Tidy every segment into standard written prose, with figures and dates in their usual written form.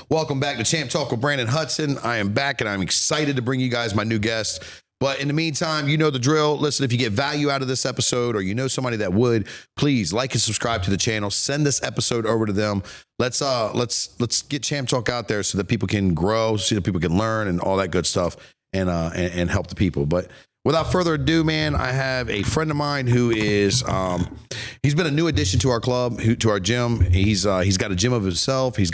Welcome back to Champ Talk with Branden Hudson. I am back and I'm excited to bring you guys my new guest. But in the meantime, you know the drill. Listen, if you get value out of this episode or you know somebody that would, please like and subscribe to the channel. Send this episode over to them. Let's get Champ Talk out there so that people can grow, so that people can learn and all that good stuff and help the people. But without further ado, man, I have a friend of mine who is, he's been a new addition to our club, to our gym. He's got a gym of himself. He's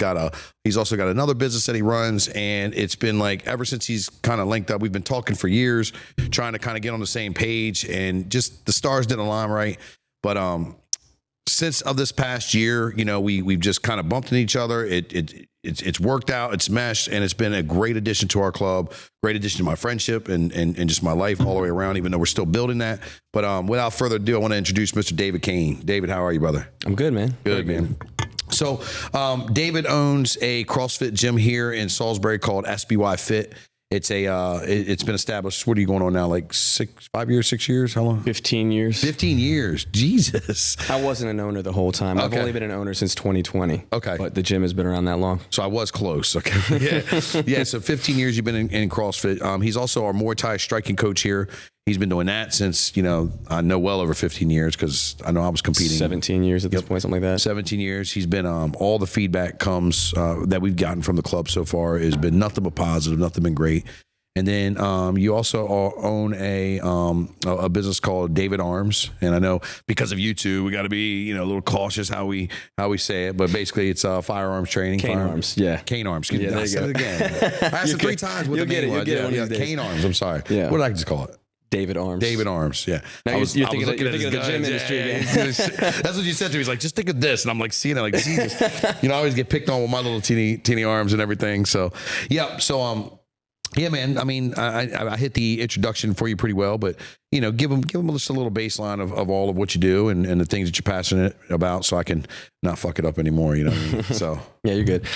also got another business that he runs. And it's been like, ever since he's kind of linked up, we've been talking for years, trying to kind of get on the same page, and just the stars didn't align right. But, since of this past year, you know, we've just kind of bumped into each other. It's worked out, it's meshed, and it's been a great addition to our club, great addition to my friendship and just my life all the way around, even though we're still building that. But without further ado, I want to introduce Mr. David Cain. David, how are you, brother? I'm good, man. Good, man. So David owns a CrossFit gym here in Salisbury called SBY Fit. It's been established. What are you going on now? Like 5 years, 6 years? How long? 15 years. 15 years. Jesus. I wasn't an owner the whole time. Okay. I've only been an owner since 2020. Okay. But the gym has been around that long. So I was close. Okay. Yeah. So 15 years you've been in CrossFit. He's also our Muay Thai striking coach here. He's been doing that since, I know well over 15 years because I know I was competing. 17 years at this point, something like that. 17 years. He's been, all the feedback comes that we've gotten from the club so far has been nothing but positive, nothing been great. And then you also own a business called David Arms, and I know because of you two, we got to be a little cautious how we say it, but basically it's firearms training. Cain Arms, yeah. Cain Arms. Yeah, there I you said go. it again. I asked it 3 times what the name was. Yeah, Cain Arms. I'm sorry. Yeah. What did I just call it? David Arms. David Arms, yeah. Now you're thinking of the gym industry again. That's what you said to me. He's like, just think of this. And I'm like, seeing it, like, Jesus. I always get picked on with my little teeny arms and everything. So, yeah. So, yeah, man. I mean, I hit the introduction for you pretty well, but give them just a little baseline of all of what you do and the things that you're passionate about, so I can not fuck it up anymore. You know what I mean? So yeah, you're good.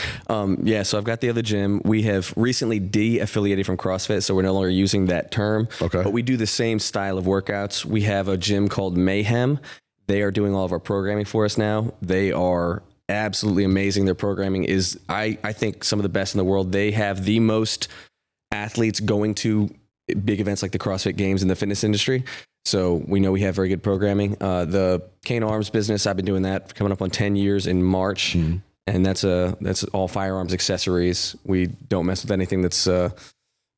So I've got the other gym. We have recently de-affiliated from CrossFit, so we're no longer using that term. Okay. But we do the same style of workouts. We have a gym called Mayhem. They are doing all of our programming for us now. They are absolutely amazing. Their programming is, I think, some of the best in the world. They have the most athletes going to big events like the CrossFit Games in the fitness industry. So we know we have very good programming. The Cain Arms business, I've been doing that coming up on 10 years in March. Mm-hmm. And that's all firearms accessories. We don't mess with anything that's,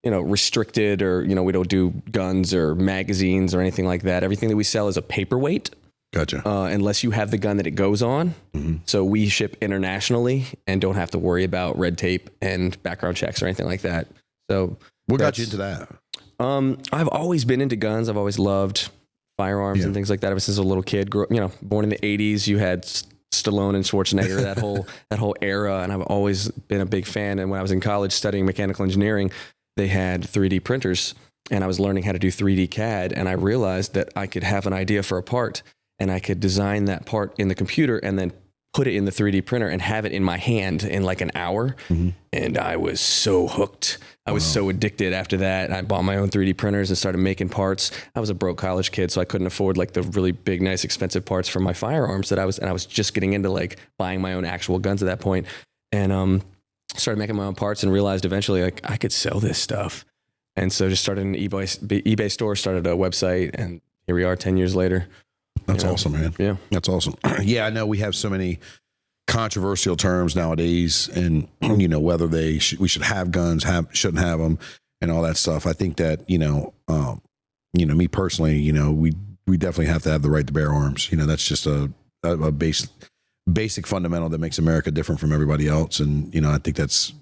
restricted, or, we don't do guns or magazines or anything like that. Everything that we sell is a paperweight. Gotcha. Unless you have the gun that it goes on. Mm-hmm. So we ship internationally and don't have to worry about red tape and background checks or anything like that. So what got you into that? I've always been into guns. I've always loved firearms and things like that ever since I was a little kid. Born in the 80s, you had Stallone and Schwarzenegger, that whole era, and I've always been a big fan. And when I was in college studying mechanical engineering, they had 3D printers, and I was learning how to do 3D CAD, and I realized that I could have an idea for a part, and I could design that part in the computer and then put it in the 3D printer and have it in my hand in like an hour. Mm-hmm. And I was so hooked. I was so addicted after that. I bought my own 3D printers and started making parts. I was a broke college kid, so I couldn't afford like the really big, nice, expensive parts for my firearms and I was just getting into like buying my own actual guns at that point. And started making my own parts and realized eventually like I could sell this stuff. And so just started an eBay store, started a website, and here we are 10 years later. That's awesome, man. Yeah. That's awesome. Yeah, I know we have so many controversial terms nowadays, and whether we should have guns, shouldn't have them, and all that stuff. I think that me personally, we definitely have to have the right to bear arms. That's just a basic fundamental that makes America different from everybody else, and I think that's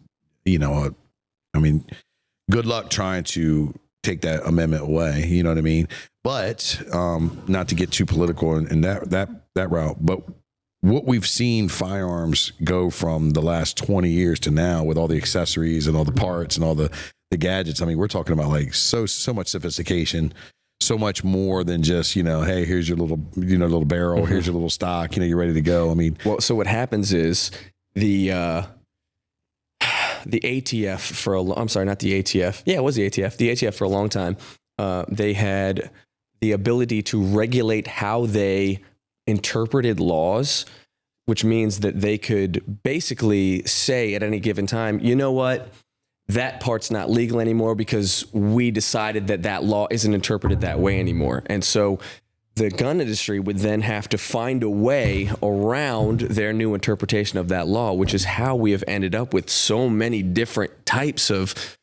good luck trying to take that amendment away. You know what I mean? But not to get too political in that route, but what we've seen firearms go from the last 20 years to now with all the accessories and all the parts and all the gadgets. I mean, we're talking about like so much sophistication, so much more than just, hey, here's your little, little barrel, mm-hmm. Here's your little stock, you're ready to go. I mean, well, so what happens is the ATF I'm sorry, not the ATF. Yeah, it was the ATF. The ATF for a long time, they had the ability to regulate how they interpreted laws which means that they could basically say at any given time, you know what, that part's not legal anymore because we decided that that law isn't interpreted that way anymore. And so the gun industry would then have to find a way around their new interpretation of that law, which is how we have ended up with so many different types of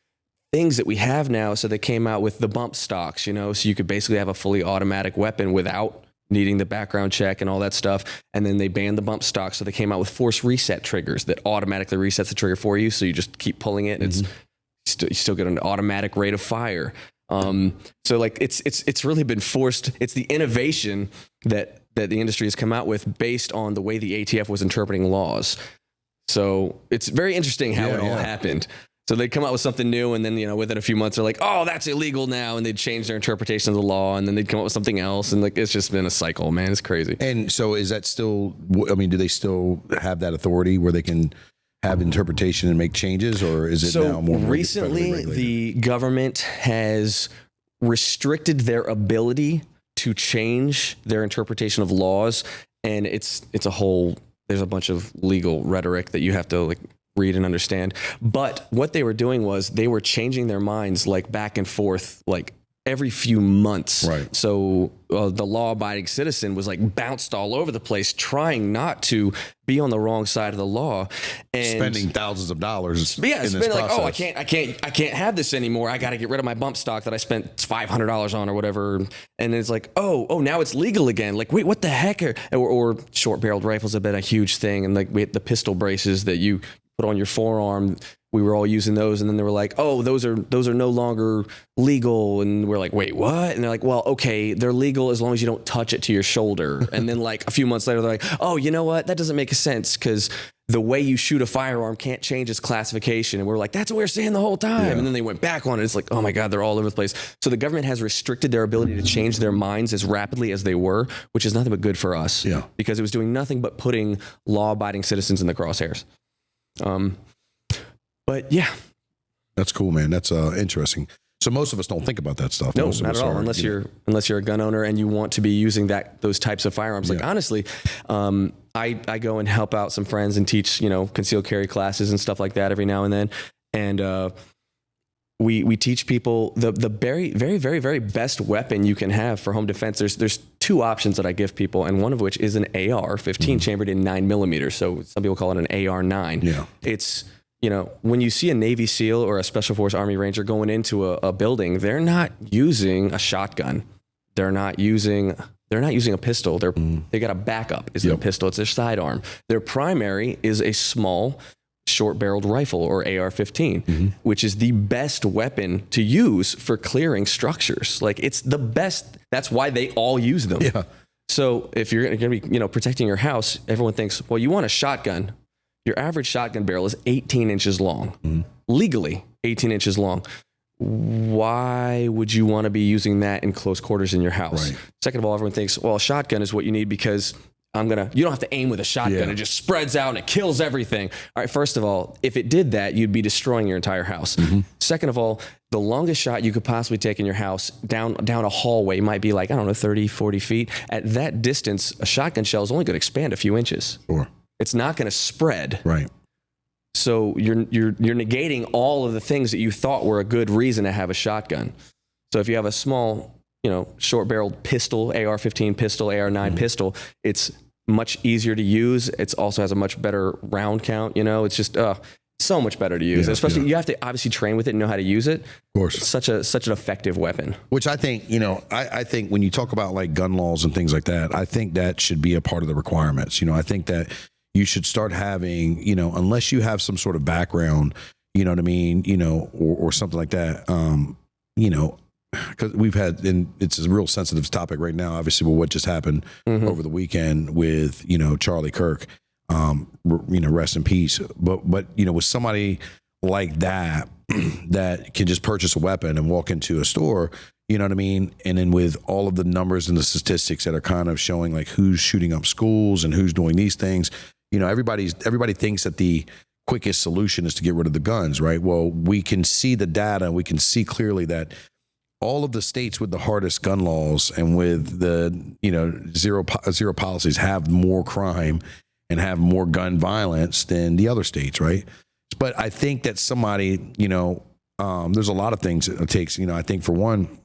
things that we have now. So they came out with the bump stocks, you know, so you could basically have a fully automatic weapon without needing the background check and all that stuff. And then they banned the bump stock. So they came out with force reset triggers that automatically resets the trigger for you. So you just keep pulling it and you still get an automatic rate of fire. So like it's really been forced. It's the innovation that the industry has come out with based on the way the ATF was interpreting laws. So it's very interesting how it all happened. So they'd come out with something new, and then, you know, within a few months, they're like, "Oh, that's illegal now," and they'd change their interpretation of the law, and then they'd come up with something else, and like it's just been a cycle, man. It's crazy. And so, is that still? I mean, do they still have that authority where they can have interpretation and make changes, or is it now more recently? The government has restricted their ability to change their interpretation of laws, and it's a whole. There's a bunch of legal rhetoric that you have to like read and understand. But what they were doing was they were changing their minds like back and forth, like every few months. Right. So the law-abiding citizen was like bounced all over the place, trying not to be on the wrong side of the law, and spending thousands of dollars. Yeah, in spending this like, process. I can't have this anymore. I got to get rid of my bump stock that I spent $500 on or whatever. And it's like, oh, now it's legal again. Like, wait, what the heck? Or short-barreled rifles have been a huge thing, and like we had the pistol braces that you put on your forearm. We were all using those, and then they were like, "Oh, those are no longer legal." And we're like, "Wait, what?" And they're like, "Well, okay, they're legal as long as you don't touch it to your shoulder." And then like a few months later, they're like, "Oh, you know what? That doesn't make sense because the way you shoot a firearm can't change its classification." And we're like, "That's what we were saying the whole time." Yeah. And then they went back on it. It's like, oh my God, they're all over the place. So the government has restricted their ability to change their minds as rapidly as they were, which is nothing but good for us. Yeah. Because it was doing nothing but putting law-abiding citizens in the crosshairs. But yeah, that's cool, man. That's interesting. So most of us don't think about that stuff. No, most not at all. Unless you're a gun owner and you want to be using those types of firearms. Like honestly, I go and help out some friends and teach, you know, concealed carry classes and stuff like that every now and then. And we teach people the very, very, very, very best weapon you can have for home defense. There's two options that I give people, and one of which is an AR-15 chambered in 9mm. So some people call it an AR-9. Yeah. It's, you know, when you see a Navy SEAL or a Special Force Army Ranger going into a building, they're not using a shotgun. They're not using a pistol. They got a backup. Is it a pistol? It's their sidearm. Their primary is a small short-barreled rifle or AR-15, which is the best weapon to use for clearing structures. Like it's the best. That's why they all use them. Yeah. So if you're going to be, you know, protecting your house, everyone thinks, well, you want a shotgun. Your average shotgun barrel is 18 inches long, legally 18 inches long. Why would you want to be using that in close quarters in your house? Right. Second of all, everyone thinks, well, a shotgun is what you need because you don't have to aim with a shotgun. Yeah. It just spreads out and it kills everything. All right. First of all, if it did that, you'd be destroying your entire house. Second of all, the longest shot you could possibly take in your house down a hallway might be like, I don't know, 30, 40 feet. At that distance, a shotgun shell is only going to expand a few inches. Sure. It's not going to spread. Right. So you're negating all of the things that you thought were a good reason to have a shotgun. So if you have a small, you know, short-barreled pistol, AR-15 pistol, AR-9 pistol, it's much easier to use. It also has a much better round count. You know, it's just so much better to use. Especially you have to obviously train with it and know how to use it. Of course, it's such an effective weapon. Which I think, you know, I think when you talk about like gun laws and things like that, I think that should be a part of the requirements. You know, I think that you should start having, you know, unless you have some sort of background, you know what I mean, you know, or something like that, you know, because we've had, and it's a real sensitive topic right now, obviously, with what just happened over the weekend with, you know, Charlie Kirk, you know, rest in peace. But you know, with somebody like that, that can just purchase a weapon and walk into a store, you know what I mean? And then with all of the numbers and the statistics that are kind of showing like who's shooting up schools and who's doing these things, you know, everybody thinks that the quickest solution is to get rid of the guns, right? Well, we can see the data. We can see clearly that all of the states with the hardest gun laws and with the, you know, zero policies have more crime and have more gun violence than the other states, right? But I think that somebody, there's a lot of things it takes. I think for one,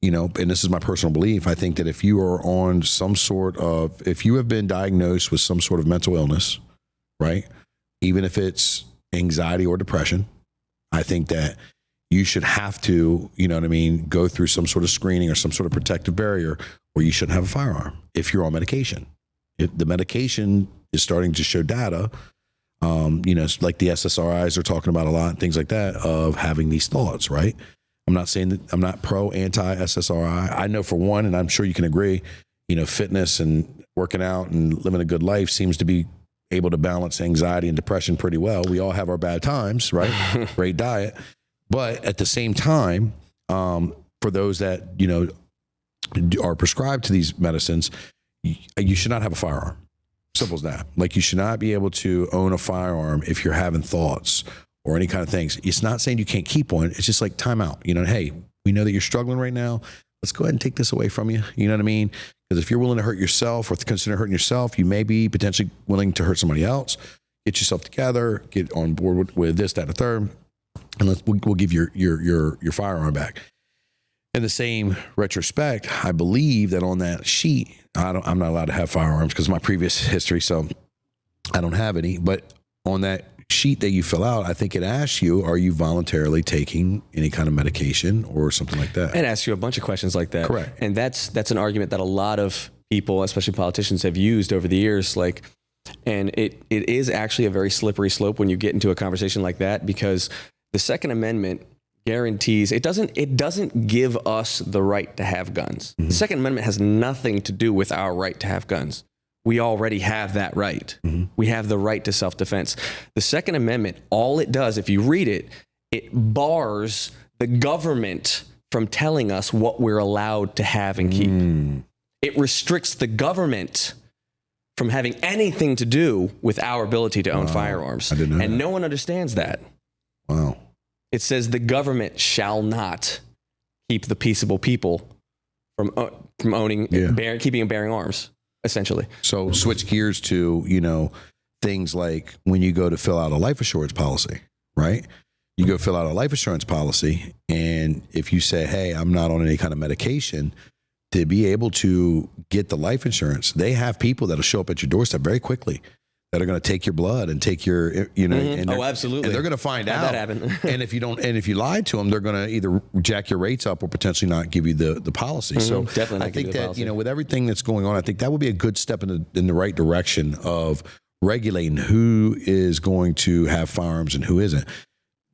and this is my personal belief, I think that if you are on if you have been diagnosed with some sort of mental illness, right? Even if it's anxiety or depression, I think that you should have to, go through some sort of screening or some sort of protective barrier where you shouldn't have a firearm if you're on medication. If the medication is starting to show data, like the SSRIs are talking about a lot, things like that, of having these thoughts, right? I'm not saying that I'm not anti SSRI. I know for one, and I'm sure you can agree, fitness and working out and living a good life seems to be able to balance anxiety and depression pretty well. We all have our bad times, right? Great diet. But at the same time, for those that, are prescribed to these medicines, you should not have a firearm. Simple as that. Like, you should not be able to own a firearm if you're having thoughts or any kind of things. It's not saying you can't keep one. It's just like time out. Hey, we know that you're struggling right now. Let's go ahead and take this away from you. You know what I mean? Because if you're willing to hurt yourself or consider hurting yourself, you may be potentially willing to hurt somebody else. Get yourself together, get on board with this, that, and the third, and we'll give your firearm back. In the same retrospect, I believe that on that sheet, I'm not allowed to have firearms because of my previous history, so I don't have any. But on that sheet that you fill out, I think it asks you, are you voluntarily taking any kind of medication or something like that? It asks you a bunch of questions like that. Correct. And that's an argument that a lot of people, especially politicians, have used over the years. And it is actually a very slippery slope when you get into a conversation like that, because the Second Amendment guarantees, it doesn't give us the right to have guns. Mm-hmm. The Second Amendment has nothing to do with our right to have guns. We already have that right. Mm-hmm. We have the right to self-defense. The Second Amendment, all it does, if you read it, it bars the government from telling us what we're allowed to have and keep. It restricts the government from having anything to do with our ability to own firearms. I didn't know and that. No one understands that. Wow. It says the government shall not keep the peaceable people from owning, keeping and bearing arms, essentially. So switch gears to, things like when you go to fill out a life assurance policy, right? You go fill out a life assurance policy, and if you say, hey, I'm not on any kind of medication, to be able to get the life insurance, they have people that'll show up at your doorstep very quickly that are going to take your blood and take your, and absolutely. And they're going to find out. That happen. And if you lie to them, they're going to either jack your rates up or potentially not give you the policy. So definitely I think that, with everything that's going on, I think that would be a good step in the right direction of regulating who is going to have firearms and who isn't.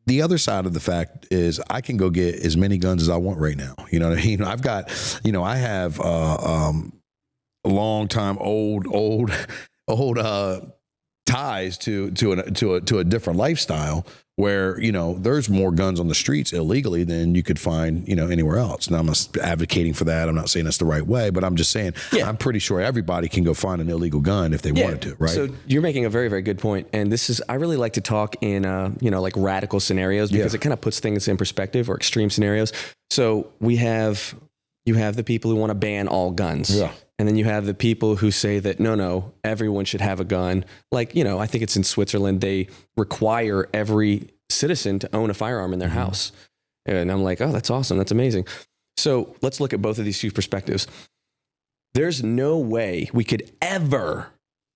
The other side of the fact is I can go get as many guns as I want right now. You know what I mean? I've got, I have a long time old ties to a different lifestyle where, there's more guns on the streets illegally than you could find, anywhere else. Now, I'm not advocating for that. I'm not saying that's the right way, but I'm just saying, I'm pretty sure everybody can go find an illegal gun if they wanted to, right? So you're making a very, very good point. And I really like to talk in, like radical scenarios because it kind of puts things in perspective, or extreme scenarios. So you have the people who want to ban all guns. Yeah. And then you have the people who say that, no, everyone should have a gun. Like, I think it's in Switzerland, they require every citizen to own a firearm in their house. And I'm like, oh, that's awesome. That's amazing. So let's look at both of these two perspectives. There's no way we could ever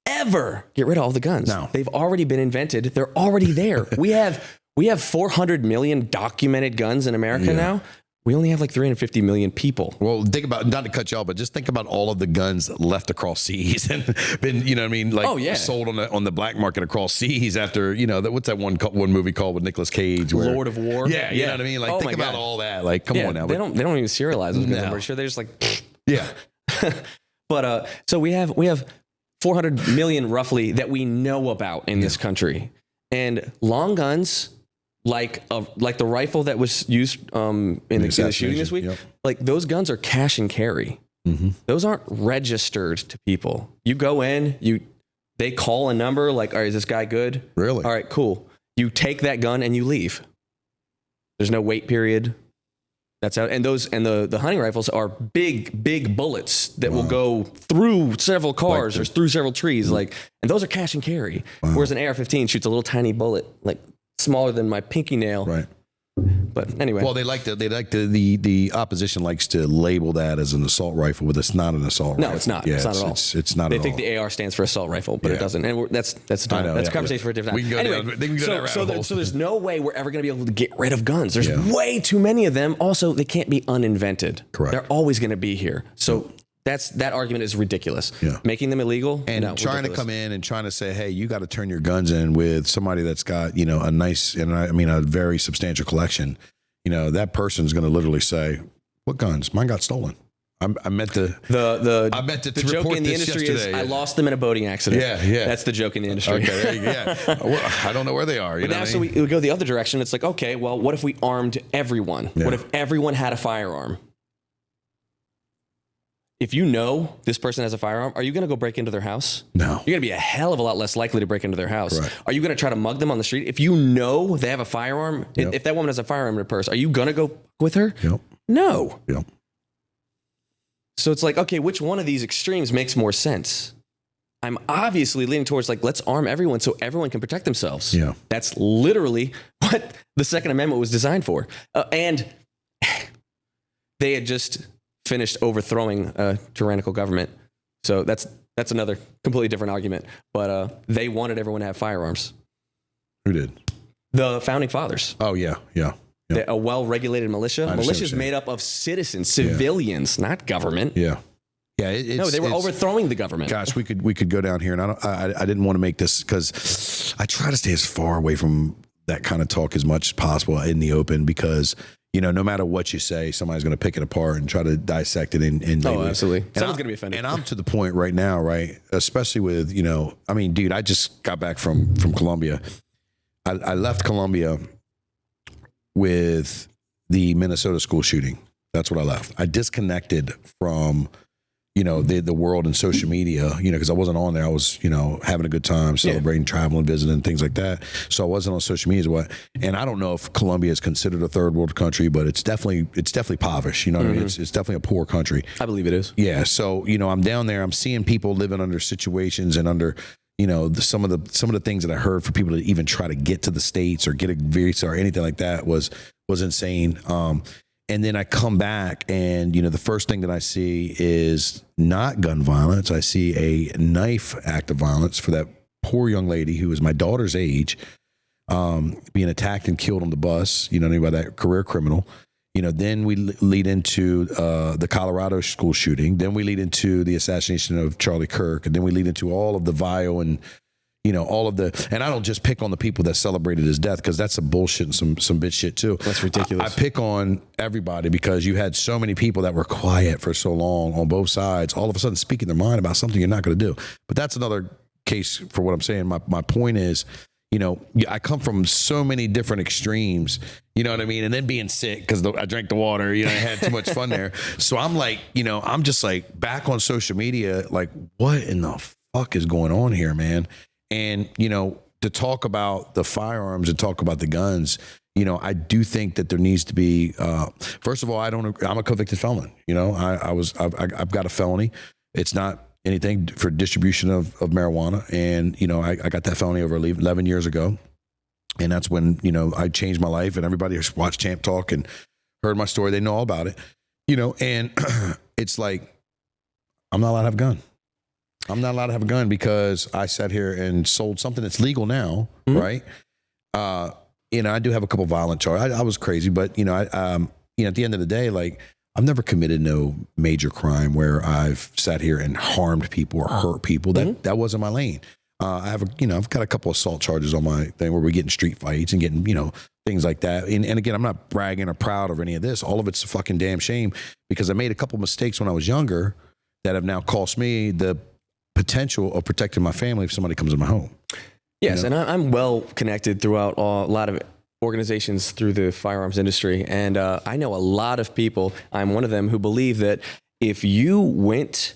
get rid of all the guns. No. They've already been invented. They're already there. We have 400 million documented guns in America now. We only have like 350 million people. Well, think about, not to cut you off, but just think about all of the guns left across seas and been, sold on the black market across seas after, what's that one movie called with Nicolas Cage? Where, Lord of War. Yeah, you know what I mean? Like, think about all that. Like, come on now. They don't even serialize those guns. I'm pretty sure they're just like, yeah. But so we have 400 million roughly that we know about in this country, and long guns. Like the rifle that was used in the shooting this week, like those guns are cash and carry. Mm-hmm. Those aren't registered to people. You go in, they call a number like, all right, is this guy good? Really? All right, cool. You take that gun and you leave. There's no wait period. That's out. And the hunting rifles are big bullets that will go through several cars or through several trees. And those are cash and carry. Whereas an AR-15 shoots a little tiny bullet, like smaller than my pinky nail. Right. But anyway. Well, the opposition likes to label that as an assault rifle, but it's not an assault rifle. No, it's not. Yeah, it's not at all. It's not They at think all. the AR stands for assault rifle, but it doesn't. And that's a conversation for a different time. We can go down that rabbit hole. So there's no way we're ever going to be able to get rid of guns. There's way too many of them. Also, they can't be uninvented. Correct. They're always going to be here. So that argument is ridiculous. Yeah. Making them illegal and trying to come in and trying to say, hey, you got to turn your guns in with somebody that's got, a nice, and I mean, a very substantial collection. That person's going to literally say, what guns? Mine got stolen. I meant to the joke in the industry yesterday. is I lost them in a boating accident. Yeah. That's the joke in the industry. Okay, well, I don't know where they are. But now, so we go the other direction. It's like, okay, well, what if we armed everyone? Yeah. What if everyone had a firearm? If you know this person has a firearm, are you going to go break into their house? No. You're going to be a hell of a lot less likely to break into their house. Correct. Are you going to try to mug them on the street? If you know they have a firearm, if that woman has a firearm in her purse, are you going to go with her? Yep. No. Yep. So it's like, okay, which one of these extremes makes more sense? I'm obviously leaning towards let's arm everyone so everyone can protect themselves. Yeah. That's literally what the Second Amendment was designed for. And they had just finished overthrowing a tyrannical government. So that's another completely different argument. But they wanted everyone to have firearms. Who did? The founding fathers. Oh, yeah. A well-regulated militia. Militia is made up of citizens, civilians, not government. Yeah. Yeah. No, they were overthrowing the government. Gosh, we could go down here, and I didn't want to make this because I try to stay as far away from that kind of talk as much as possible in the open because no matter what you say, somebody's going to pick it apart and try to dissect it. And absolutely. Someone's going to be offended. And I'm to the point right now, right? Especially with, I mean, dude, I just got back from Colombia. I left Colombia with the Minnesota school shooting. That's what I left. I disconnected from, the world and social media, because I wasn't on there. I was, having a good time, celebrating, traveling, visiting, things like that. So I wasn't on social media. And I don't know if Colombia is considered a third world country, but it's definitely impoverished. What I mean? It's definitely a poor country. I believe it is. Yeah. So, I'm down there. I'm seeing people living under situations and under, some of the things that I heard for people to even try to get to the States or get a visa or anything like that was insane. And then I come back and, the first thing that I see is not gun violence. I see a knife act of violence for that poor young lady who is my daughter's age, being attacked and killed on the bus, by that career criminal. Then we lead into the Colorado school shooting. Then we lead into the assassination of Charlie Kirk. And then we lead into all of the vile and, all of the, and I don't just pick on the people that celebrated his death because that's some bullshit and some bitch shit too. That's ridiculous. I pick on everybody because you had so many people that were quiet for so long on both sides, all of a sudden speaking their mind about something you're not going to do. But that's another case for what I'm saying. My point is, I come from so many different extremes, you know what I mean? And then being sick because I drank the water, I had too much fun there. So I'm like, I'm just like back on social media, like what in the fuck is going on here, man? And, to talk about the firearms and talk about the guns, I do think that there needs to be, first of all, I'm a convicted felon. I've got a felony. It's not anything for distribution of marijuana. And, I got that felony over 11 years ago. And that's when, I changed my life and everybody who's watched Champ Talk and heard my story. They know all about it, and it's like, I'm not allowed to have a gun. I'm not allowed to have a gun because I sat here and sold something that's legal now, right? I do have a couple violent charges. I was crazy, but at the end of the day, like I've never committed no major crime where I've sat here and harmed people or hurt people. That wasn't my lane. I've got a couple assault charges on my thing where we're getting street fights and getting, things like that. And again, I'm not bragging or proud of any of this. All of it's a fucking damn shame because I made a couple mistakes when I was younger that have now cost me the potential of protecting my family if somebody comes in my home. Yes, and I'm well connected throughout a lot of organizations through the firearms industry. And I know a lot of people, I'm one of them, who believe that if you went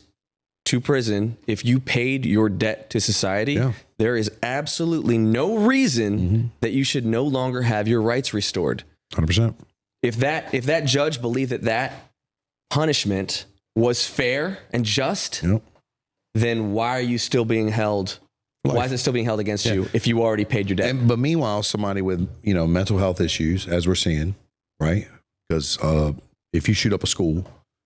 to prison, if you paid your debt to society, there is absolutely no reason that you should no longer have your rights restored. 100%. if that judge believed that punishment was fair and just, then why are you still being held? Why is it still being held against you if you already paid your debt? But meanwhile, somebody with, mental health issues, as we're seeing, right? Because if you shoot up a school,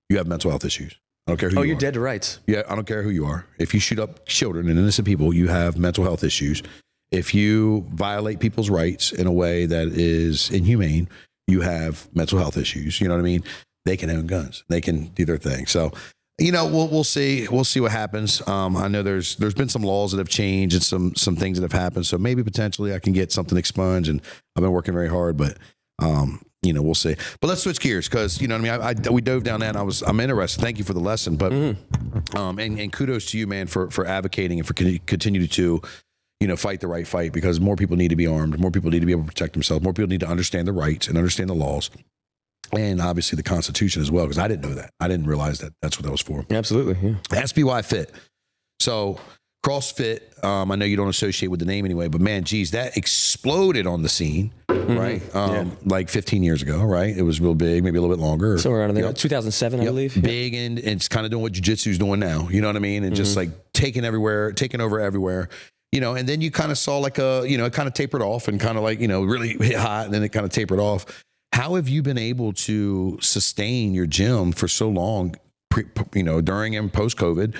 you have mental health issues. I don't care who you are. You're dead to rights. Yeah, I don't care who you are. If you shoot up children and innocent people, you have mental health issues. If you violate people's rights in a way that is inhumane, you have mental health issues. You know what I mean? They can own guns. They can do their thing. So, we'll see. We'll see what happens. I know there's been some laws that have changed and some things that have happened. So maybe potentially I can get something expunged. And I've been working very hard, but we'll see. But let's switch gears because we dove down that. And I'm interested. Thank you for the lesson. But and kudos to you, man, for advocating and for continue to fight the right fight, because more people need to be armed. More people need to be able to protect themselves. More people need to understand the rights and understand the laws. And obviously the Constitution as well, because I didn't know that. I didn't realize that that's what that was for. Absolutely, yeah. SBY Fit. So CrossFit, I know you don't associate with the name anyway, but man, geez, that exploded on the scene, right? Like 15 years ago, right? It was real big, maybe a little bit longer. Somewhere around there, 2007, I believe. Big, and it's kind of doing what jiu-jitsu's doing now, you know what I mean? And just like taking over everywhere. And then you kind of saw like it kind of tapered off and kind of like, really hit hot, and then it kind of tapered off. How have you been able to sustain your gym for so long, during and post COVID?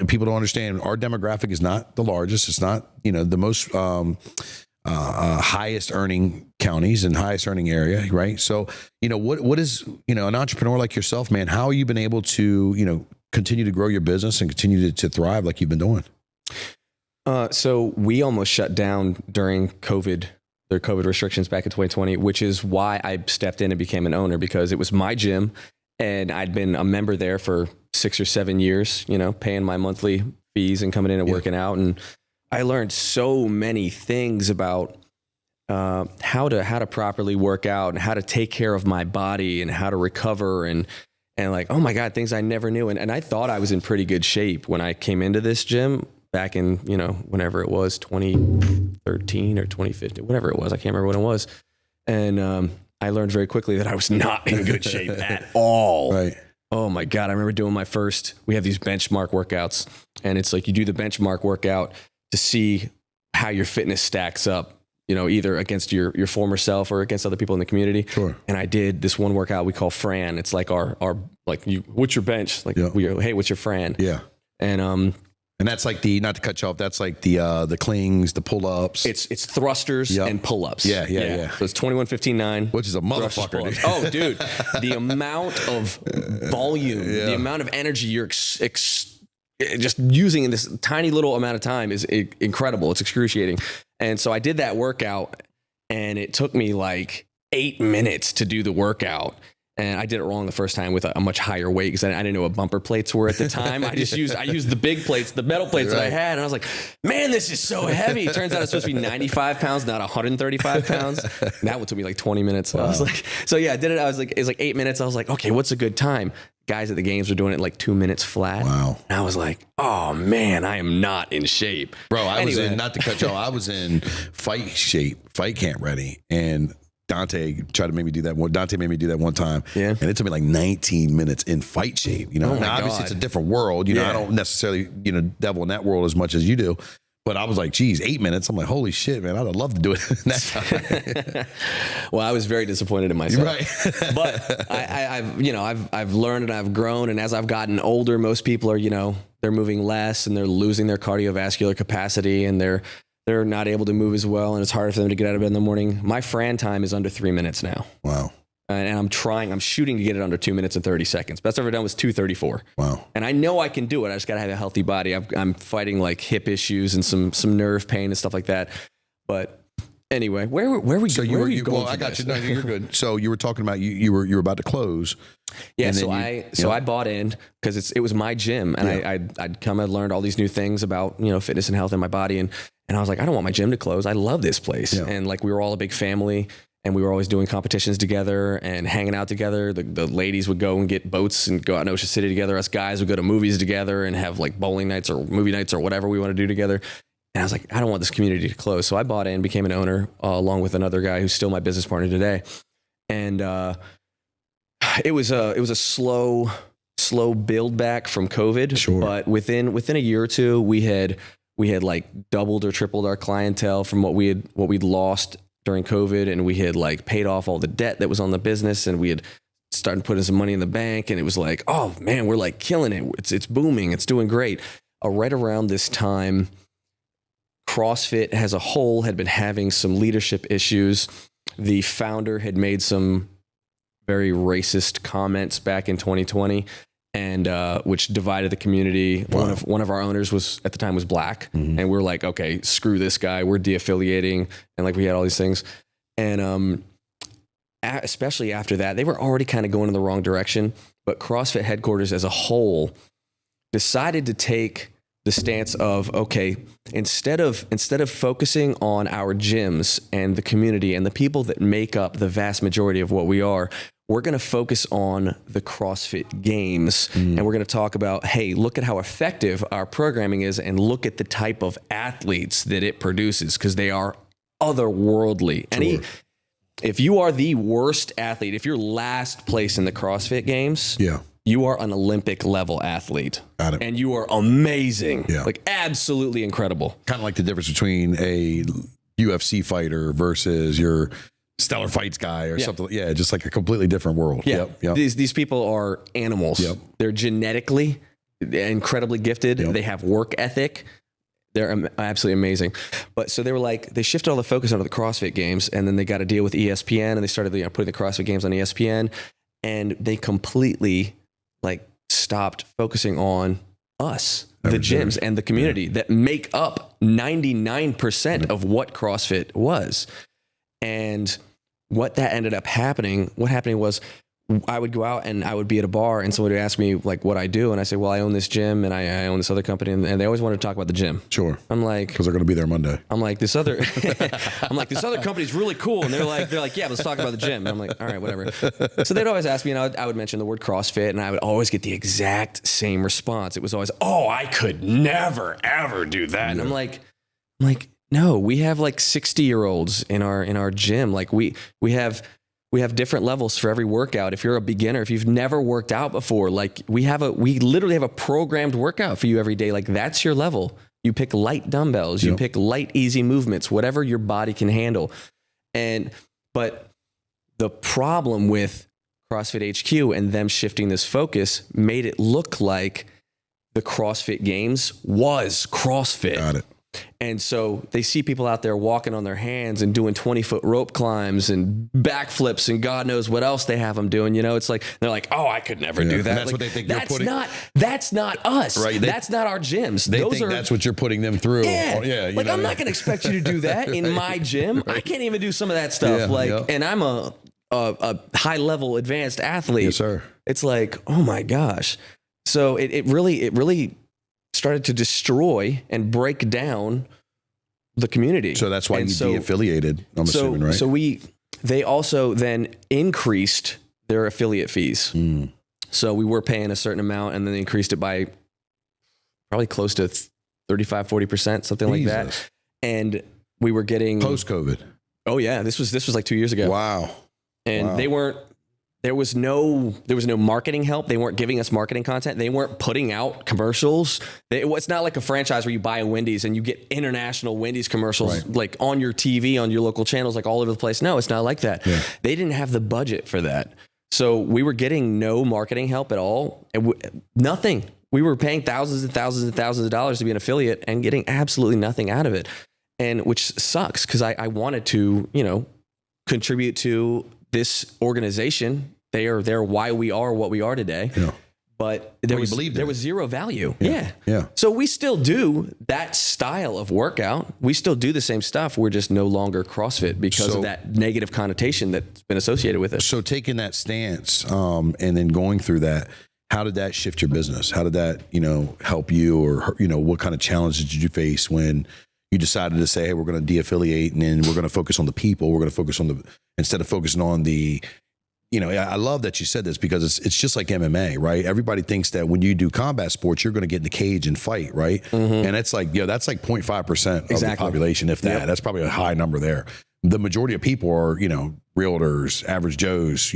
People don't understand, our demographic is not the largest. It's not, the most highest earning counties and highest earning area, right? So, what is, an entrepreneur like yourself, man, how have you been able to, continue to grow your business and continue to thrive like you've been doing? So we almost shut down during COVID. Their COVID restrictions back in 2020, which is why I stepped in and became an owner, because it was my gym and I'd been a member there for 6 or 7 years, paying my monthly fees and coming in and working out. And I learned so many things about how to properly work out and how to take care of my body and how to recover and like, oh my God, things I never knew. And I thought I was in pretty good shape when I came into this gym back in, whenever it was, 2013 or 2015, whatever it was. I can't remember when it was. And I learned very quickly that I was not in good shape at all. Right. Oh my God. I remember doing we have these benchmark workouts, and it's like you do the benchmark workout to see how your fitness stacks up, either against your former self or against other people in the community. Sure. And I did this one workout we call Fran. It's like our what's your bench? Like, hey, what's your Fran? Yeah. And that's like not to cut you off, that's like the clings, the pull-ups. It's thrusters and pull-ups. Yeah. So it's 21, 15, 9. Which is a motherfucker, dude. Oh, dude. The amount of volume, the amount of energy you're just using in this tiny little amount of time is incredible. It's excruciating. And so I did that workout, and it took me like 8 minutes to do the workout. And I did it wrong the first time with a much higher weight because I didn't know what bumper plates were at the time. I used the big plates, the metal plates that I had. And I was like, man, this is so heavy. Turns out it's supposed to be 95 pounds, not 135 pounds. And that one took me like 20 minutes. Wow. I was like, so yeah, I did it. It was like 8 minutes. I was like, okay, what's a good time? Guys at the games were doing it in like 2 minutes flat. Wow. And I was like, oh man, I am not in shape. Bro, not to cut you off, I was in fight shape, fight camp ready. And Dante tried to make me do that. Dante made me do that one time. Yeah. And it took me like 19 minutes in fight shape. Now, obviously it's a different world. I don't necessarily, devil in that world as much as you do. But I was like, geez, 8 minutes. I'm like, holy shit, man, I'd love to do it in that time. Well, I was very disappointed in myself. Right. But I've learned and I've grown. And as I've gotten older, most people are, they're moving less and they're losing their cardiovascular capacity, and they're not able to move as well, and it's harder for them to get out of bed in the morning. My Fran time is under 3 minutes now. Wow. And I'm shooting to get it under 2 minutes and 30 seconds. Best I've ever done was 2:34. Wow. And I know I can do it. I just got to have a healthy body. I'm fighting like hip issues and some nerve pain and stuff like that. But anyway, where were we going? Well, I got you. No, you're good. So you were talking about you were about to close. Yeah. So I bought in because it was my gym, and I'd come and learned all these new things about fitness and health in my body, and I was like, I don't want my gym to close. I love this place, and like we were all a big family. And we were always doing competitions together and hanging out together. The ladies would go and get boats and go out in Ocean City together. Us guys would go to movies together and have like bowling nights or movie nights or whatever we want to do together. And I was like, I don't want this community to close. So I bought in, became an owner along with another guy who's still my business partner today. And it was a slow build back from COVID. Sure. But within a year or two, we had like doubled or tripled our clientele from what we'd lost during COVID, and we had like paid off all the debt that was on the business, and we had started putting some money in the bank, and it was like, oh man, we're like killing it. It's booming. It's doing great. Right around this time, CrossFit as a whole had been having some leadership issues. The founder had made some very racist comments back in 2020, and which divided the community. Wow. One of our owners was at the time was black, and we're like, okay, screw this guy. We're de-affiliating, and like we had all these things, and especially after that, they were already kind of going in the wrong direction. But CrossFit headquarters as a whole decided to take the stance of, okay, instead of focusing on our gyms and the community and the people that make up the vast majority of what we are, we're going to focus on the CrossFit Games. And we're going to talk about, hey, look at how effective our programming is, and look at the type of athletes that it produces, because they are otherworldly. Sure. If you are the worst athlete, if you're last place in the CrossFit Games, you are an Olympic level athlete. Got it. And you are amazing. Yeah. Like absolutely incredible. Kind of like the difference between a UFC fighter versus your Stellar Fights guy or something. Yeah, just like a completely different world. Yeah. Yep. These people are animals. Yep. They're genetically incredibly gifted. Yep. They have work ethic. They're absolutely amazing. But so they were like, they shifted all the focus onto the CrossFit Games, and then they got to deal with ESPN, and they started putting the CrossFit Games on ESPN, and they completely like stopped focusing on us, the gyms and the community that make up 99% of what CrossFit was. And what happening was, I would go out and I would be at a bar, and somebody would ask me like what I do, and I say, well, I own this gym and I own this other company, and they always wanted to talk about the gym. Sure. I'm like, because they're going to be there Monday. I'm like, this other company's really cool, and they're like, yeah, let's talk about the gym. And I'm like, all right, whatever. So they'd always ask me, and I would mention the word CrossFit, and I would always get the exact same response. It was always, oh, I could never ever do that. And I'm like, no, we have like 60-year-olds in our gym. Like we have different levels for every workout. If you're a beginner, if you've never worked out before, like we literally have a programmed workout for you every day. Like that's your level. You pick light dumbbells, you pick light, easy movements, whatever your body can handle. But the problem with CrossFit HQ and them shifting this focus made it look like the CrossFit Games was CrossFit. Got it. And so they see people out there walking on their hands and doing 20-foot rope climbs and backflips and God knows what else they have them doing. You know, it's like, they're like, oh, I could never do that. And that's like, what they think that's not us. Right. That's not our gyms. They think that's what you're putting them through. Yeah. Like, I'm not going to expect you to do that in my gym. I can't even do some of that stuff. And I'm a high level advanced athlete. Yes, sir. It's like, oh my gosh. So it really started to destroy and break down the community. So that's why you de-affiliated, I'm assuming, right? So they also then increased their affiliate fees. So we were paying a certain amount, and then they increased it by probably close to 35, 40%, something like that. And we were getting post-COVID. Oh yeah. This was like 2 years ago. Wow. And there was no marketing help. They weren't giving us marketing content. They weren't putting out commercials. It's not like a franchise where you buy a Wendy's and you get international Wendy's commercials like on your TV, on your local channels, like all over the place. No, it's not like that. Yeah. They didn't have the budget for that. So we were getting no marketing help at all. Nothing. We were paying thousands and thousands and thousands of dollars to be an affiliate and getting absolutely nothing out of it. And which sucks, because I wanted to, contribute to this organization. They're why we are what we are today. Yeah. But there was zero value. Yeah. So we still do that style of workout. We still do the same stuff. We're just no longer CrossFit because of that negative connotation that's been associated with it. So taking that stance and then going through that, how did that shift your business? How did that, help you, or, what kind of challenges did you face when you decided to say, hey, we're going to de-affiliate, and then we're going to focus on the people. We're going to focus on instead of focusing on the I love that you said this because it's just like MMA, right? Everybody thinks that when you do combat sports, you're going to get in the cage and fight, right? And it's like, that's like 0.5% of the population, if that. That's probably a high number there. The majority of people are, realtors, average Joes,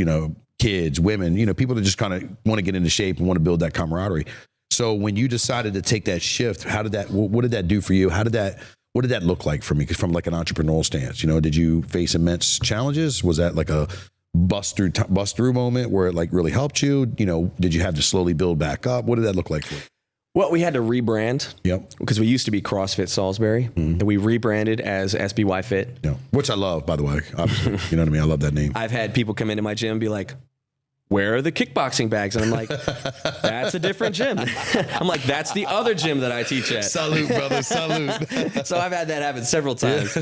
kids, women, people that just kind of want to get into shape and want to build that camaraderie. So when you decided to take that shift, what did that do for you? What did that look like for me? From like an entrepreneurial stance, did you face immense challenges? Was that like a bust through moment where it like really helped you? Did you have to slowly build back up? What did that look like for you? Well, we had to rebrand. Yep. Because we used to be CrossFit Salisbury, and we rebranded as SBY Fit. Yeah. Which I love, by the way. Obviously, you know what I mean? I love that name. I've had people come into my gym and be like, where are the kickboxing bags? And I'm like, that's a different gym. I'm like, that's the other gym that I teach at. Salute, brother. Salute. So I've had that happen several times.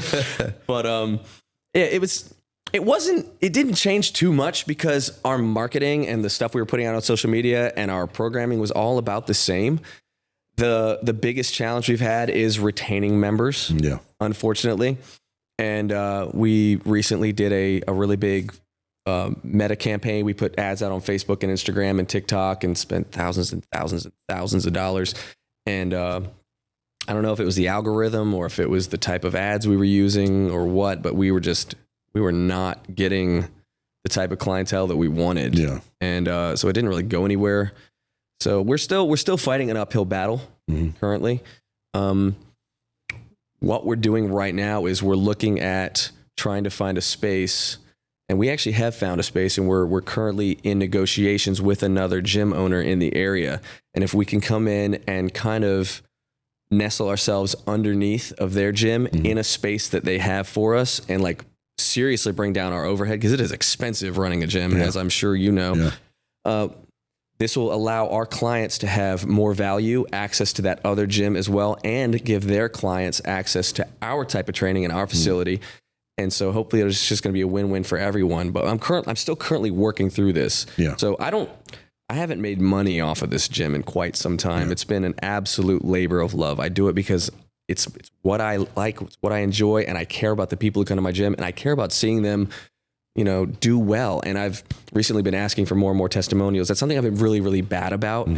But it didn't change too much because our marketing and the stuff we were putting out on social media and our programming was all about the same. The biggest challenge we've had is retaining members, unfortunately. And we recently did a really big meta campaign. We put ads out on Facebook and Instagram and TikTok and spent thousands and thousands and thousands of dollars. And I don't know if it was the algorithm or if it was the type of ads we were using or what, but we were not getting the type of clientele that we wanted. Yeah. And so it didn't really go anywhere. So we're still fighting an uphill battle currently. What we're doing right now is we're looking at trying to find a space, and we actually have found a space, and we're currently in negotiations with another gym owner in the area. And if we can come in and kind of nestle ourselves underneath of their gym in a space that they have for us and like seriously bring down our overhead, because it is expensive running a gym, as I'm sure you know. This will allow our clients to have more value, access to that other gym as well, and give their clients access to our type of training in our facility. And so hopefully it's just going to be a win-win for everyone. But I'm still currently working through this. So I haven't made money off of this gym in quite some time. It's been an absolute labor of love. I do it because it's what I like, it's what I enjoy, and I care about the people who come to my gym, and I care about seeing them, do well. And I've recently been asking for more and more testimonials. That's something I've been really, really bad about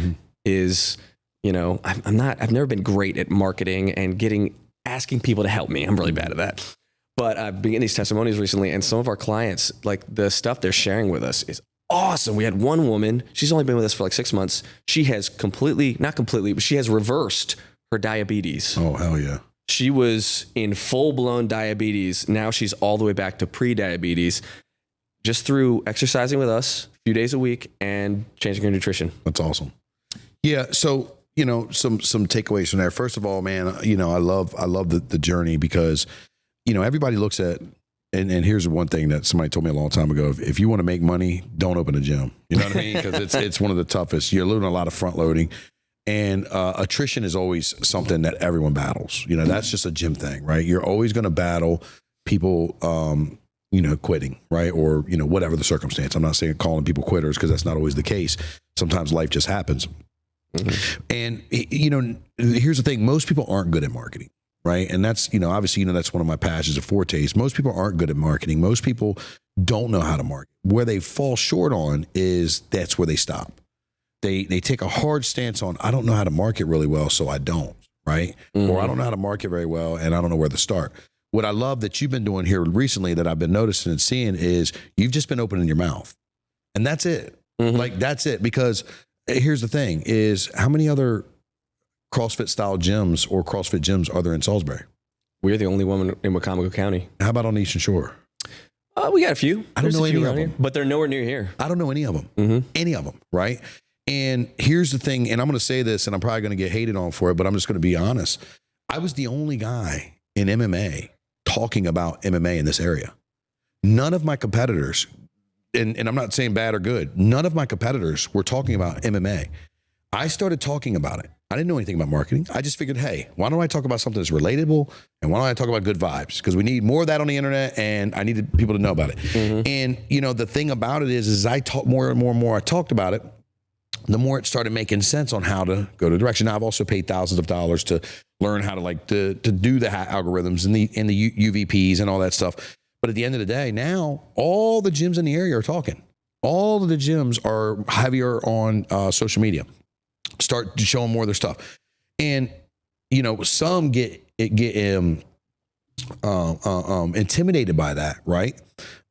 is, I've never been great at marketing and asking people to help me. I'm really bad at that. But I've been getting these testimonials recently, and some of our clients, like the stuff they're sharing with us is awesome. We had one woman, she's only been with us for like 6 months. She has not completely, but she has reversed her diabetes. Oh, hell yeah. She was in full-blown diabetes. Now she's all the way back to pre-diabetes just through exercising with us a few days a week and changing her nutrition. That's awesome. Yeah. So, some takeaways from there. First of all, man, I love the journey because, everybody looks at, and here's one thing that somebody told me a long time ago. If you want to make money, don't open a gym. You know what I mean? Because it's one of the toughest. You're doing a lot of front loading. And attrition is always something that everyone battles. That's just a gym thing, right? You're always going to battle people, quitting, right? Or, whatever the circumstance. I'm not saying calling people quitters because that's not always the case. Sometimes life just happens. And, here's the thing. Most people aren't good at marketing, right? And that's, obviously, that's one of my passions or fortes. Most people aren't good at marketing. Most people don't know how to market. Where they fall short on is that's where they stop. They take a hard stance on, I don't know how to market really well, so I don't, right? Or I don't know how to market very well, and I don't know where to start. What I love that you've been doing here recently that I've been noticing and seeing is you've just been opening your mouth. And that's it. Like, that's it. Because here's the thing is, how many other CrossFit style gyms or CrossFit gyms are there in Salisbury? We're the only one in Wacomico County. How about on the Eastern Shore? We got a few. I don't know any of them. But they're nowhere near here. I don't know any of them. Any of them, right? And here's the thing, and I'm going to say this, and I'm probably going to get hated on for it, but I'm just going to be honest. I was the only guy in MMA talking about MMA in this area. None of my competitors, and I'm not saying bad or good, none of my competitors were talking about MMA. I started talking about it. I didn't know anything about marketing. I just figured, hey, why don't I talk about something that's relatable, and why don't I talk about good vibes? Because we need more of that on the internet, and I needed people to know about it. And, the thing about it is I talk more and more and more I talked about it, the more it started making sense on how to go to direction. Now, I've also paid thousands of dollars to learn how to do the algorithms and the UVPs and all that stuff. But at the end of the day, now all the gyms in the area are talking. All of the gyms are heavier on social media. Start showing more of their stuff. And, you know, some get intimidated by that, right?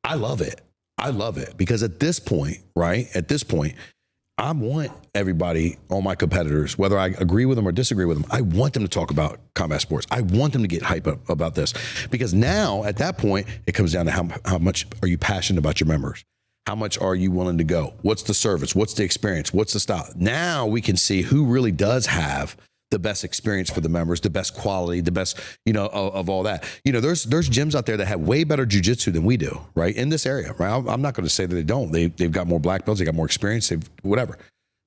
I love it. I love it because at this point, I want everybody, all my competitors, whether I agree with them or disagree with them, I want them to talk about combat sports. I want them to get hype up about this because now at that point, it comes down to how much are you passionate about your members? How much are you willing to go? What's the service? What's the experience? What's the style? Now we can see who really does have the best experience for the members, the best quality, the best, you know, of all that. You know, there's gyms out there that have way better jiu-jitsu than we do, right? In this area, right? I'm not going to say that they don't. They've got more black belts, they got more experience, they've whatever.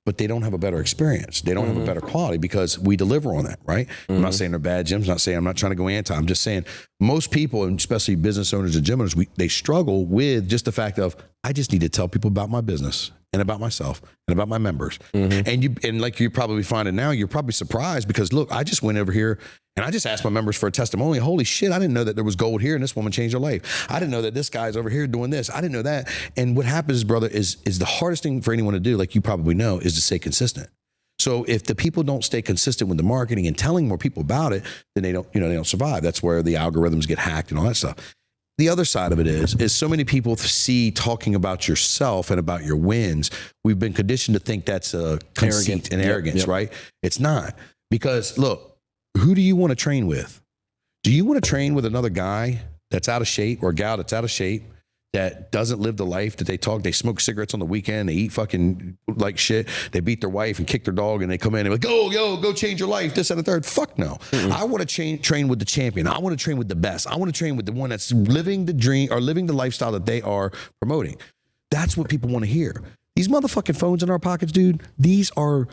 But they don't have a better experience. They don't have a better quality because we deliver on that, right? I'm not saying they're bad gyms. I'm not trying to go anti. I'm just saying most people, and especially business owners and gym owners, they struggle with just the fact of, I just need to tell people about my business and about myself and about my members. And like you probably finding now, you're probably surprised because look, I just went over here and I just asked my members for a testimonial. Holy shit, I didn't know that there was gold here and this woman changed her life. I didn't know that this guy's over here doing this. I didn't know that. And what happens, brother, is the hardest thing for anyone to do, like you probably know, is to stay consistent. So if the people don't stay consistent with the marketing and telling more people about it, then they don't survive. That's where the algorithms get hacked and all that stuff. The other side of it is so many people see talking about yourself and about your wins. We've been conditioned to think that's a conceit and arrogance, right? It's not. Because look, who do you want to train with? Do you want to train with another guy that's out of shape or a gal that's out of shape that doesn't live the life that they talk? They smoke cigarettes on the weekend. They eat fucking like shit. They beat their wife and kick their dog and they come in and like, go change your life. This and the third. Fuck no. I want to train with the champion. I want to train with the best. I want to train with the one that's living the dream or living the lifestyle that they are promoting. That's what people want to hear. These motherfucking phones in our pockets, dude, these are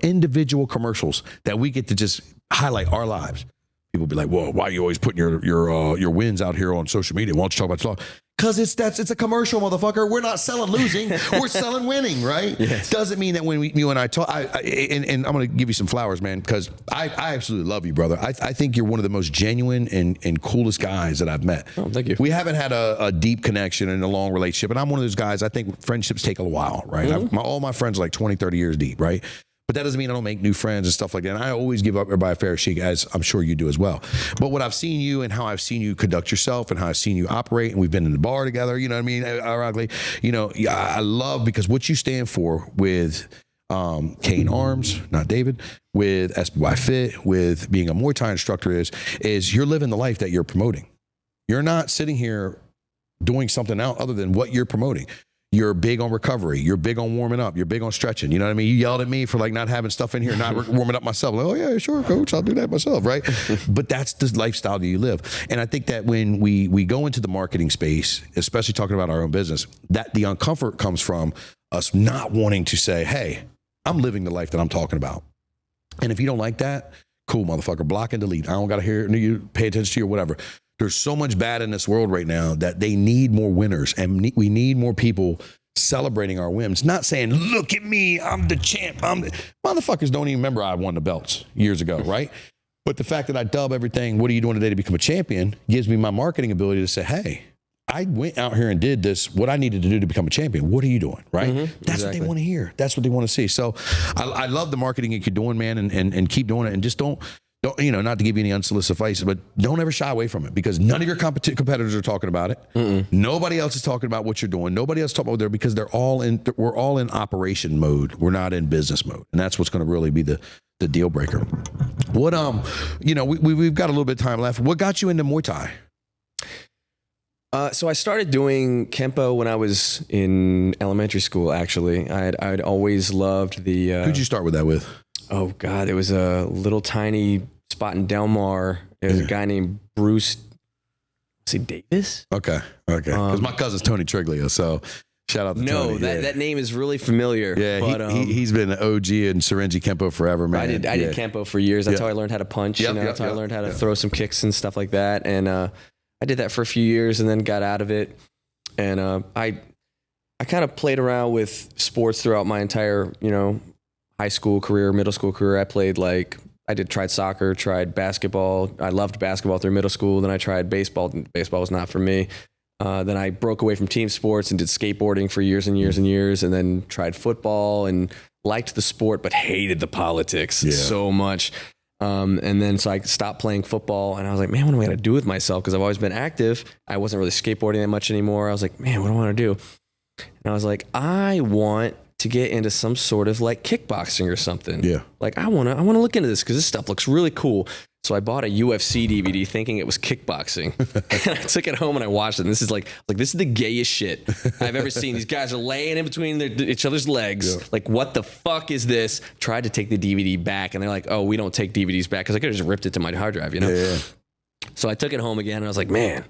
individual commercials that we get to just highlight our lives. People be like, well, why are you always putting your wins out here on social media? Why don't you talk about yourself? Because it's a commercial, motherfucker. We're not selling losing. We're selling winning, right? Yes. Doesn't mean that when you and I talk, and I'm going to give you some flowers, man, because I absolutely love you, brother. I think you're one of the most genuine and coolest guys that I've met. Oh, thank you. We haven't had a deep connection and a long relationship, and I'm one of those guys, I think friendships take a while, right? All my friends are like 20, 30 years deep, right? But that doesn't mean I don't make new friends and stuff like that. And I always give up everybody a fair shake, as I'm sure you do as well. But what I've seen you and how I've seen you conduct yourself and how I've seen you operate, and we've been in the bar together, you know what I mean? Ironically, you know, I love because what you stand for with Cain Arms, not David, with SBY Fit, with being a Muay Thai instructor is you're living the life that you're promoting. You're not sitting here doing something else other than what you're promoting. You're big on recovery. You're big on warming up. You're big on stretching. You know what I mean? You yelled at me for like not having stuff in here, not warming up myself. Like, oh yeah, sure, coach, I'll do that myself, right? But that's the lifestyle that you live. And I think that when we go into the marketing space, especially talking about our own business, that the uncomfort comes from us not wanting to say, hey, I'm living the life that I'm talking about. And if you don't like that, cool, motherfucker, block and delete. I don't got to hear you, pay attention to you or whatever. There's so much bad in this world right now that they need more winners, and we need more people celebrating our wins. Not saying, look at me, I'm the champ. Motherfuckers don't even remember I won the belts years ago, right? But the fact that I dub everything, what are you doing today to become a champion, gives me my marketing ability to say, hey, I went out here and did this, what I needed to do to become a champion. What are you doing, right? That's exactly what they want to hear. That's what they want to see. So I love the marketing that you're doing, man, and keep doing it. And just don't, you know, not to give you any unsolicited advice, but don't ever shy away from it because none of your competitors are talking about it. Nobody else is talking about what you're doing. Nobody else is talking about there because we're all in operation mode. We're not in business mode. And that's what's going to really be the deal breaker. What, you know, we've got a little bit of time left. What got you into Muay Thai? So I started doing Kempo when I was in elementary school, actually. I'd always loved the... Who'd you start with that with? Oh, God, it was a little tiny spot in Del Mar. It was a guy named Bruce, is he Davis? Okay. Because my cousin's Tony Triglio, so shout out to Tony. That name is really familiar. Yeah, but, he's been an OG in Syringy Kempo forever, man. I did Kempo for years. That's how I learned how to punch. That's how I learned how to throw some kicks and stuff like that. And I did that for a few years and then got out of it. And I kind of played around with sports throughout my entire, you know, high school career, middle school career. I tried soccer, tried basketball. I loved basketball through middle school. Then I tried baseball. Baseball was not for me. Then I broke away from team sports and did skateboarding for years and years and years, and then tried football and liked the sport, but hated the politics so much. And then so I stopped playing football, and I was like, man, what am I going to do with myself? Because I've always been active. I wasn't really skateboarding that much anymore. I was like, man, what do I want to do? And I was like, I want to get into some sort of like kickboxing or something. Yeah. Like I want to look into this because this stuff looks really cool. So I bought a UFC DVD thinking it was kickboxing. And I took it home and I watched it. And this is this is the gayest shit I've ever seen. These guys are laying in between each other's legs. Yeah. Like, what the fuck is this? Tried to take the DVD back, and they're like, oh, we don't take DVDs back, because I could have just ripped it to my hard drive, you know? Yeah. So I took it home again, and I was like, man.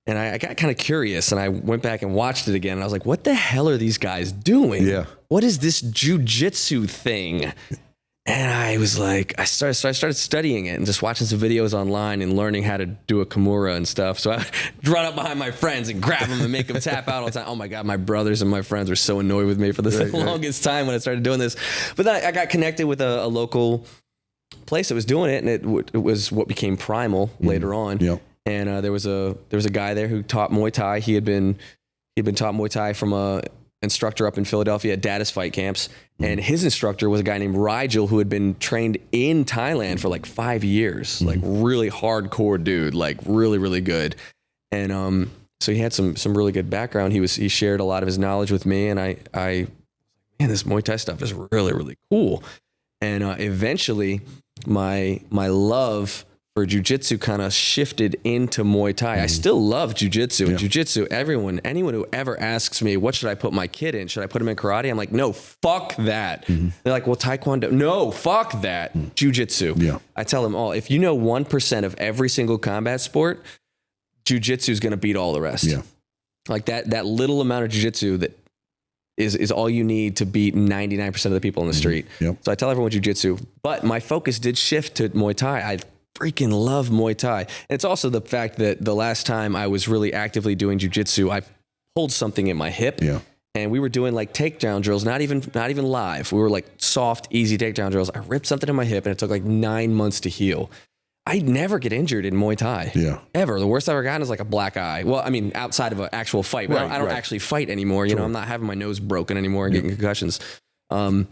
And I got kind of curious, and I went back and watched it again, and I was like, what the hell are these guys doing? Yeah. What is this jujitsu thing? And I was like, I started studying it and just watching some videos online and learning how to do a Kimura and stuff. So I run up behind my friends and grab them and make them tap out all the time. Oh my God, my brothers and my friends were so annoyed with me for the longest time when I started doing this. But then I got connected with a local place that was doing it, and it was what became Primal later on. Yep. And there was a guy there who taught Muay Thai. He'd been taught Muay Thai from a instructor up in Philadelphia at Daddis fight camps, and his instructor was a guy named Rigel, who had been trained in Thailand for like 5 years, like really hardcore dude, like really, really good. And so he had some really good background. He shared a lot of his knowledge with me, and I man, this Muay Thai stuff is really, really cool. And eventually my love for jiu-jitsu kind of shifted into Muay Thai. I still love jiu-jitsu. And jiu-jitsu, anyone who ever asks me, what should I put my kid in? Should I put him in karate? I'm like, no, fuck that. They're like, well, Taekwondo. No, fuck that. Jiu-jitsu. Yeah. I tell them all, if you know 1% of every single combat sport, jiu-jitsu is going to beat all the rest. Yeah. Like that little amount of jiu-jitsu that is all you need to beat 99% of the people in the street. Yep. So I tell everyone jiu-jitsu, but my focus did shift to Muay Thai. I freaking love Muay Thai. And it's also the fact that the last time I was really actively doing jiu-jitsu, I pulled something in my hip. Yeah. And we were doing like takedown drills, not even live. We were like soft, easy takedown drills. I ripped something in my hip, and it took like 9 months to heal. I never get injured in Muay Thai. Yeah. Ever. The worst I've ever gotten is like a black eye. Well, I mean, outside of an actual fight. Right, I don't actually fight anymore. You know, I'm not having my nose broken anymore and getting concussions. But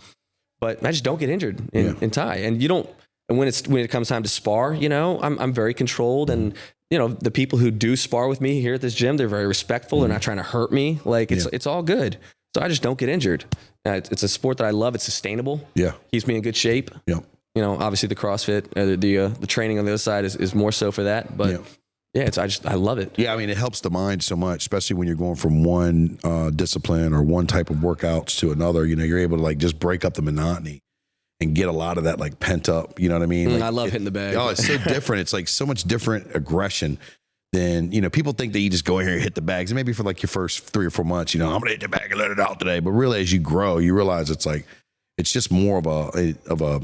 I just don't get injured in Thai. And you don't. And when it comes time to spar, you know, I'm very controlled, and you know, the people who do spar with me here at this gym, they're very respectful. They're not trying to hurt me. Like it's all good. So I just don't get injured. It's a sport that I love. It's sustainable. Yeah, keeps me in good shape. Yeah, you know, obviously the CrossFit, the training on the other side is more so for that. But I love it. Yeah, I mean, it helps the mind so much, especially when you're going from one discipline or one type of workouts to another. You know, you're able to like just break up the monotony and get a lot of that like pent up, you know what I mean? Like, I love hitting the bag. Oh, it's so different. It's like so much different aggression than, you know, people think that you just go in here and hit the bags. And maybe for like your first 3 or 4 months, you know, I'm gonna hit the bag and let it out today. But really, as you grow, you realize it's like, it's just more of a,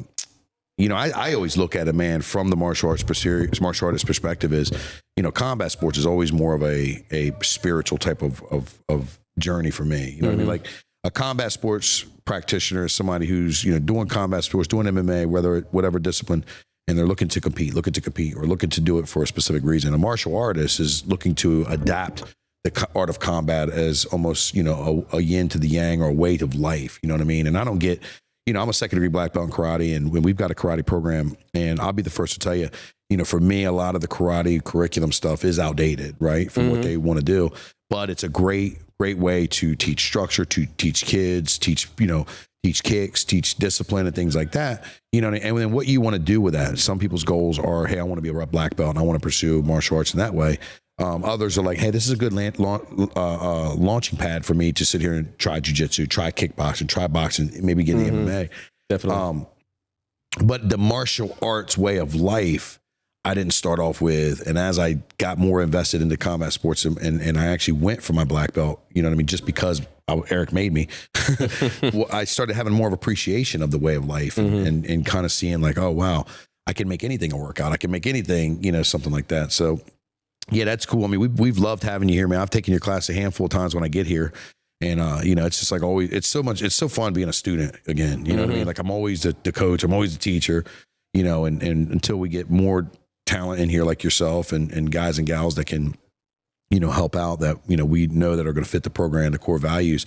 you know, I always look at it, man, from the martial artist perspective is, you know, combat sports is always more of a spiritual type of journey for me. You know what I mean? Like, a combat sports practitioner is somebody who's, you know, doing combat sports, doing MMA, whatever discipline, and they're looking to compete, or looking to do it for a specific reason. A martial artist is looking to adapt the art of combat as almost, you know, a yin to the yang, or a way of life. You know what I mean? And I don't get, you know, I'm a 2nd degree black belt in karate, and when we've got a karate program, and I'll be the first to tell you, you know, for me, a lot of the karate curriculum stuff is outdated, right, from what they want to do. But it's a great way to teach structure, to teach kids, teach kicks, teach discipline and things like that. You know, and then what you want to do with that. Some people's goals are, hey, I want to be a black belt and I want to pursue martial arts in that way. Others are like, hey, this is a good launching pad for me to sit here and try jiu-jitsu, try kickboxing, try boxing, maybe get the MMA. Definitely. But the martial arts way of life, I didn't start off with, and as I got more invested into combat sports and I actually went for my black belt, you know what I mean, just because Eric made me, well, I started having more of appreciation of the way of life and kind of seeing like, oh, wow, I can make anything a workout. I can make anything, you know, something like that. So yeah, that's cool. I mean, we've loved having you here, man. I've taken your class a handful of times when I get here. And, you know, it's just like always, it's so fun being a student again, you know what I mean? Like I'm always the coach, I'm always the teacher, you know, and until we get more talent in here like yourself and guys and gals that can, help out that, we know that are going to fit the program, the core values.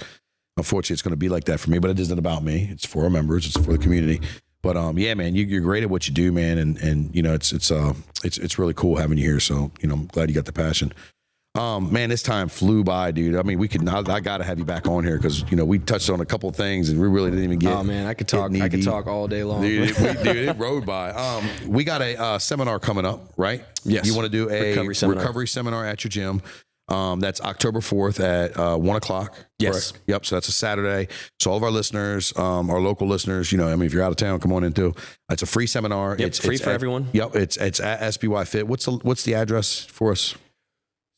Unfortunately, it's going to be like that for me, but it isn't about me. It's for our members. It's for the community. But yeah, man, you're great at what you do, man, and it's really cool having you here. So I'm glad you got the passion. Man, this time flew by, dude. I mean, I got to have you back on here because we touched on a couple of things and we really didn't even get. Oh man, I could talk all day long. Dude, it rode by. We got a seminar coming up, right? Yes. You want to do a recovery seminar at your gym. That's October 4th at 1:00. Yes. Correct? Yep. So that's a Saturday. So all of our listeners, our local listeners, if you're out of town, come on in too. It's a free seminar. Yep, it's free for everyone. Yep. It's at SBY Fit. What's the address for us?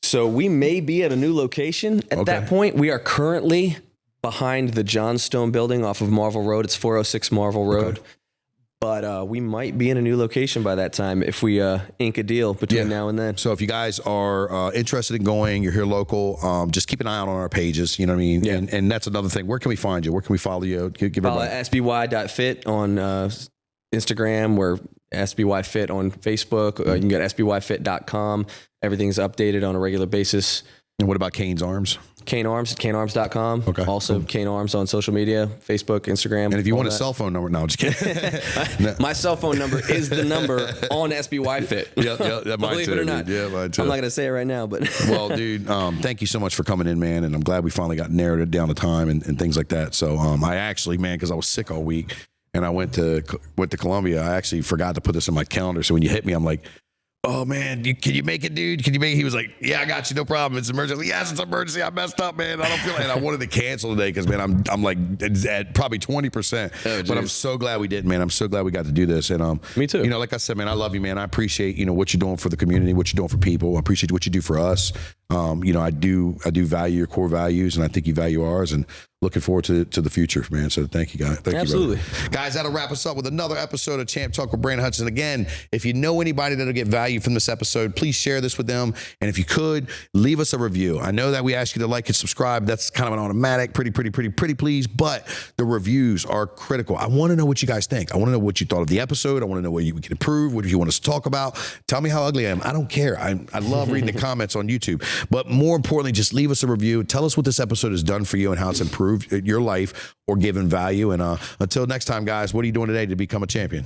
So we may be at a new location at that point. We are currently behind the Johnstone building off of Marvel Road. It's 406 Marvel Road. Okay. But we might be in a new location by that time if we ink a deal between now and then. So if you guys are interested in going, you're here local, just keep an eye out on our pages. You know what I mean? Yeah. And that's another thing. Where can we find you? Where can we follow you? Follow SBY.fit on Instagram. We're SBY Fit on Facebook. You can go to SBYFit.com. Everything's updated on a regular basis. And what about Cain's Arms? Cain Arms at CainArms.com. Okay. Also, cool. Cain Arms on social media, Facebook, Instagram. And if you want a cell phone number, no, I'm just kidding. My cell phone number is the number on SBY Fit. Yeah, believe it or not. Yeah, mine too. I'm not going to say it right now, but. Well, dude, thank you so much for coming in, man. And I'm glad we finally got narrowed it down to time and things like that. So I actually, man, because I was sick all week and I went to Columbia, I actually forgot to put this in my calendar. So when you hit me, I'm like, oh man, can you make it, dude? Can you make it? He was like, yeah, I got you, no problem. It's emergency. Yes, it's emergency. I messed up, man. I don't feel like it. I wanted to cancel today because, man, I'm like at probably 20%. But I'm so glad we did, man. I'm so glad we got to do this. And me too. Like I said, man, I love you, man. I appreciate what you're doing for the community, what you're doing for people. I appreciate what you do for us. I do value your core values, and I think you value ours. And looking forward to the future, man. So thank you, guys. Absolutely. You, guys, that'll wrap us up with another episode of Champ Talk with Branden Hudson. Again, if you know anybody that'll get value from this episode, please share this with them. And if you could, leave us a review. I know that we ask you to like and subscribe. That's kind of an automatic, pretty please. But the reviews are critical. I want to know what you guys think. I want to know what you thought of the episode. I want to know what we can improve, what you want us to talk about. Tell me how ugly I am. I don't care. I love reading the comments on YouTube. But more importantly, just leave us a review. Tell us what this episode has done for you and how it's improved your life or given value. And until next time, guys, what are you doing today to become a champion?